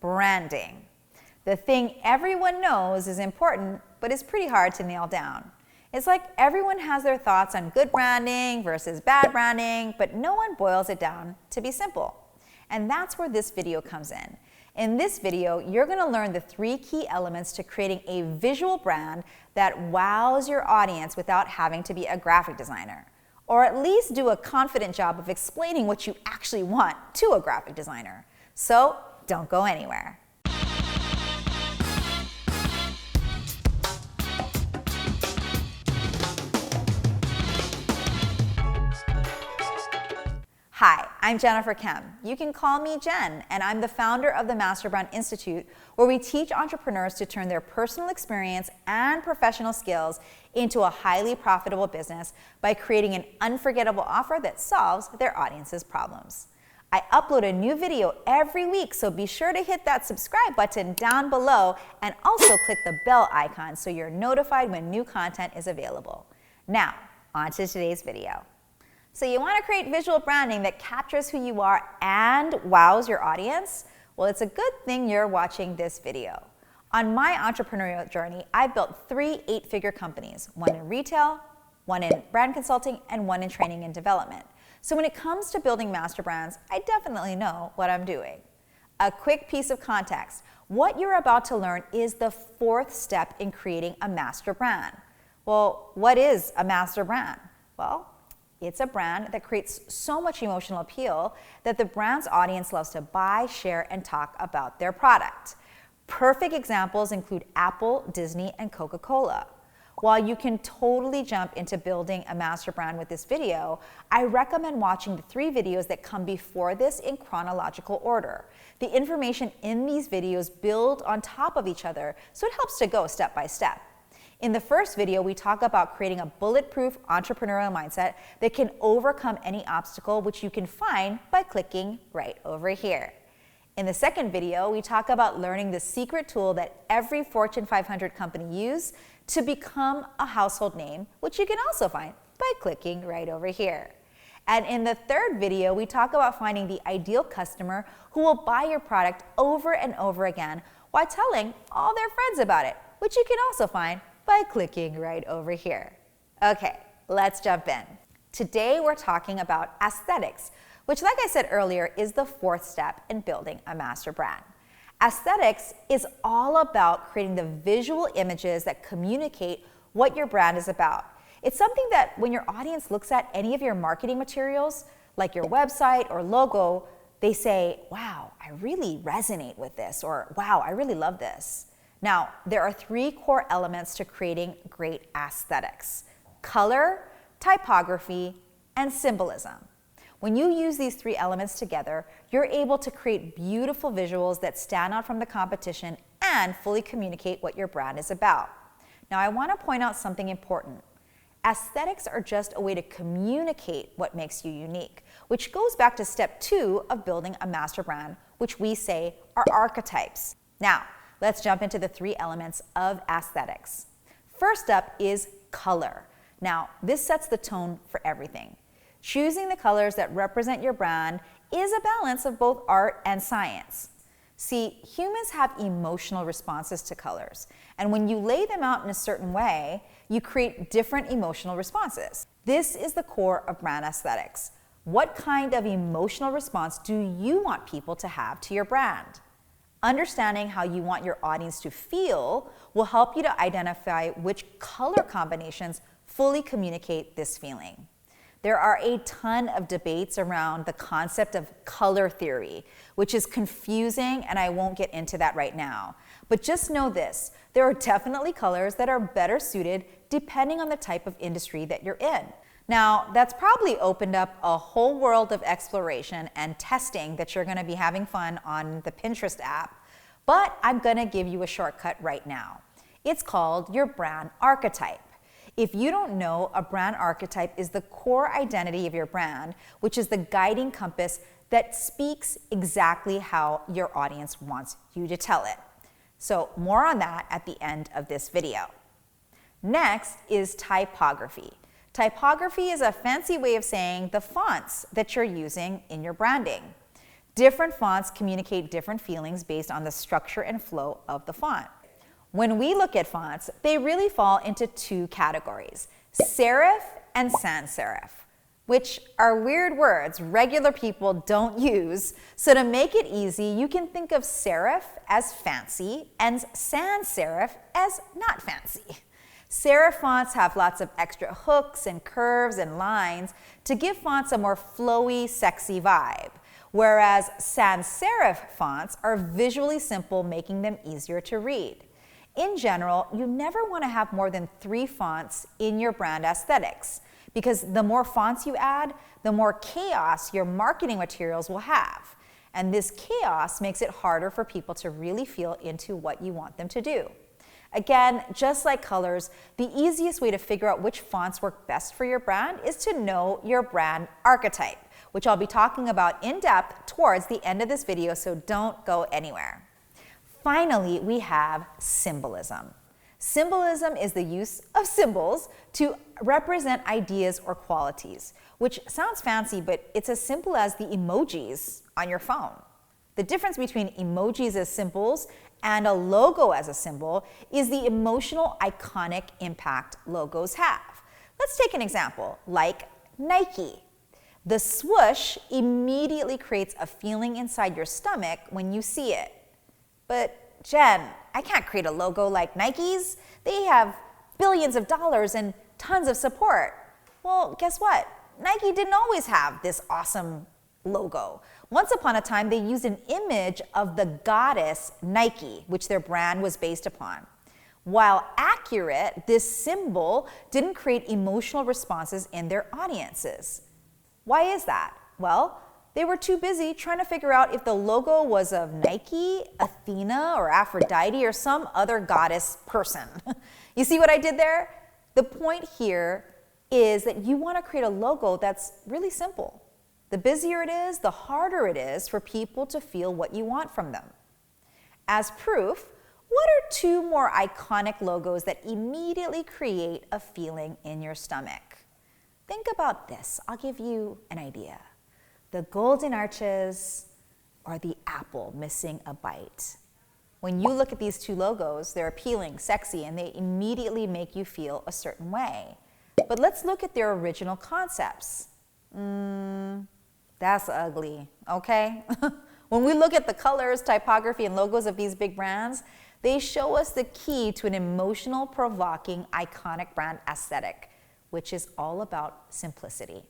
branding. The thing everyone knows is important, but is pretty hard to nail down. It's like everyone has their thoughts on good branding versus bad branding, but no one boils it down to be simple. And that's where this video comes in. In this video, you're going to learn the 3 key elements to creating a visual brand that wows your audience without having to be a graphic designer, or at least do a confident job of explaining what you actually want to a graphic designer. So don't go anywhere. Hi, I'm Jennifer Kem. You can call me Jen, and I'm the founder of the Master Brand Institute, where we teach entrepreneurs to turn their personal experience and professional skills into a highly profitable business by creating an unforgettable offer that solves their audience's problems. I upload a new video every week, so be sure to hit that subscribe button down below and also click the bell icon so you're notified when new content is available. Now, on to today's video. So you want to create visual branding that captures who you are and wows your audience? Well, it's a good thing you're watching this video. On my entrepreneurial journey, I've built 3 8-figure companies, one in retail, one in brand consulting, and one in training and development. So when it comes to building master brands, I definitely know what I'm doing. A quick piece of context. What you're about to learn is the 4th step in creating a master brand. Well, what is a master brand? Well, it's a brand that creates so much emotional appeal that the brand's audience loves to buy, share, and talk about their product. Perfect examples include Apple, Disney, and Coca-Cola. While you can totally jump into building a master brand with this video, I recommend watching the 3 videos that come before this in chronological order. The information in these videos build on top of each other, so it helps to go step by step. In the first video, we talk about creating a bulletproof entrepreneurial mindset that can overcome any obstacle, which you can find by clicking right over here. In the second video, we talk about learning the secret tool that every Fortune 500 company uses to become a household name, which you can also find by clicking right over here. And in the third video, we talk about finding the ideal customer who will buy your product over and over again while telling all their friends about it, which you can also find by clicking right over here. Okay, let's jump in. Today we're talking about aesthetics, which, like I said earlier, is the 4th step in building a master brand. Aesthetics is all about creating the visual images that communicate what your brand is about. It's something that when your audience looks at any of your marketing materials, like your website or logo, they say, wow, I really resonate with this, or wow, I really love this. Now, there are 3 core elements to creating great aesthetics: color, typography, and symbolism. When you use these 3 elements together, you're able to create beautiful visuals that stand out from the competition and fully communicate what your brand is about. Now, I want to point out something important. Aesthetics are just a way to communicate what makes you unique, which goes back to step 2 of building a master brand, which we say are archetypes. Now, let's jump into the 3 elements of aesthetics. First up is color. Now, this sets the tone for everything. Choosing the colors that represent your brand is a balance of both art and science. See, humans have emotional responses to colors, and when you lay them out in a certain way, you create different emotional responses. This is the core of brand aesthetics. What kind of emotional response do you want people to have to your brand? Understanding how you want your audience to feel will help you to identify which color combinations fully communicate this feeling. There are a ton of debates around the concept of color theory, which is confusing, and I won't get into that right now. But just know this, there are definitely colors that are better suited depending on the type of industry that you're in. Now, that's probably opened up a whole world of exploration and testing that you're going to be having fun on the Pinterest app, but I'm going to give you a shortcut right now. It's called your brand archetype. If you don't know, a brand archetype is the core identity of your brand, which is the guiding compass that speaks exactly how your audience wants you to tell it. So more on that at the end of this video. Next is typography. Typography is a fancy way of saying the fonts that you're using in your branding. Different fonts communicate different feelings based on the structure and flow of the font. When we look at fonts, they really fall into two categories, serif and sans serif, which are weird words regular people don't use. So to make it easy, you can think of serif as fancy and sans serif as not fancy. Serif fonts have lots of extra hooks and curves and lines to give fonts a more flowy, sexy vibe, whereas sans serif fonts are visually simple, making them easier to read. In general, you never want to have more than 3 fonts in your brand aesthetics, because the more fonts you add, the more chaos your marketing materials will have. And this chaos makes it harder for people to really feel into what you want them to do. Again, just like colors, the easiest way to figure out which fonts work best for your brand is to know your brand archetype, which I'll be talking about in depth towards the end of this video, so don't go anywhere. Finally, we have symbolism. Symbolism is the use of symbols to represent ideas or qualities, which sounds fancy, but it's as simple as the emojis on your phone. The difference between emojis as symbols and a logo as a symbol is the emotional, iconic impact logos have. Let's take an example, like Nike. The swoosh immediately creates a feeling inside your stomach when you see it. But Jen, I can't create a logo like Nike's. They have billions of dollars and tons of support. Well, guess what? Nike didn't always have this awesome logo. Once upon a time, they used an image of the goddess Nike, which their brand was based upon. While accurate, this symbol didn't create emotional responses in their audiences. Why is that? Well, they were too busy trying to figure out if the logo was of Nike, Athena, or Aphrodite, or some other goddess person. You see what I did there? The point here is that you want to create a logo that's really simple. The busier it is, the harder it is for people to feel what you want from them. As proof, what are 2 more iconic logos that immediately create a feeling in your stomach? Think about this. I'll give you an idea. The golden arches or the apple missing a bite. When you look at these 2 logos, they're appealing, sexy, and they immediately make you feel a certain way. But let's look at their original concepts. That's ugly, okay? When we look at the colors, typography, and logos of these big brands, they show us the key to an emotional, provoking, iconic brand aesthetic, which is all about simplicity.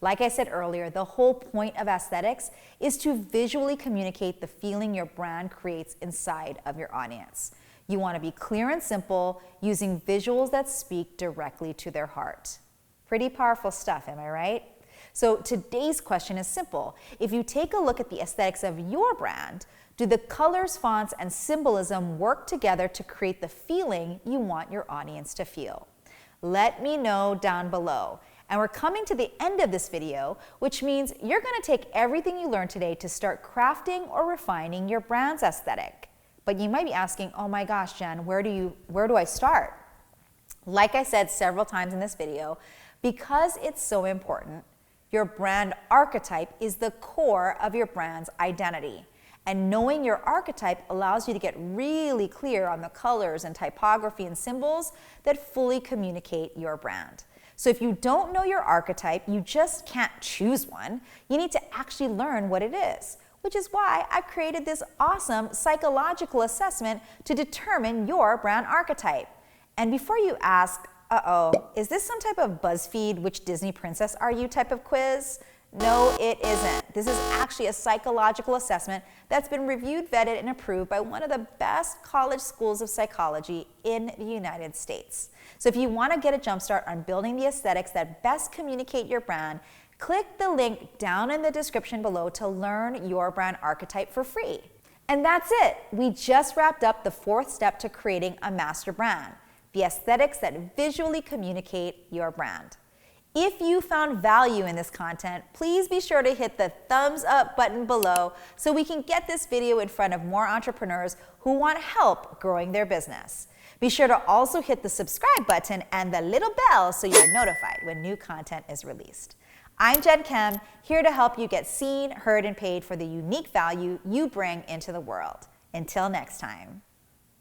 Like I said earlier, the whole point of aesthetics is to visually communicate the feeling your brand creates inside of your audience. You want to be clear and simple, using visuals that speak directly to their heart. Pretty powerful stuff, am I right? So today's question is simple. If you take a look at the aesthetics of your brand, do the colors, fonts, and symbolism work together to create the feeling you want your audience to feel? Let me know down below. And we're coming to the end of this video, which means you're going to take everything you learned today to start crafting or refining your brand's aesthetic. But you might be asking, oh my gosh, Jen, where do I start? Like I said several times in this video, because it's so important, your brand archetype is the core of your brand's identity. And knowing your archetype allows you to get really clear on the colors and typography and symbols that fully communicate your brand. So if you don't know your archetype, you just can't choose one. You need to actually learn what it is, which is why I created this awesome psychological assessment to determine your brand archetype. And before you ask, is this some type of BuzzFeed, which Disney princess are you type of quiz? No, it isn't. This is actually a psychological assessment that's been reviewed, vetted, and approved by one of the best college schools of psychology in the United States. So if you want to get a jumpstart on building the aesthetics that best communicate your brand, click the link down in the description below to learn your brand archetype for free. And that's it. We just wrapped up the 4th step to creating a master brand, the aesthetics that visually communicate your brand. If you found value in this content, please be sure to hit the thumbs up button below so we can get this video in front of more entrepreneurs who want help growing their business. Be sure to also hit the subscribe button and the little bell so you're notified when new content is released. I'm Jen Kem, here to help you get seen, heard, and paid for the unique value you bring into the world. Until next time.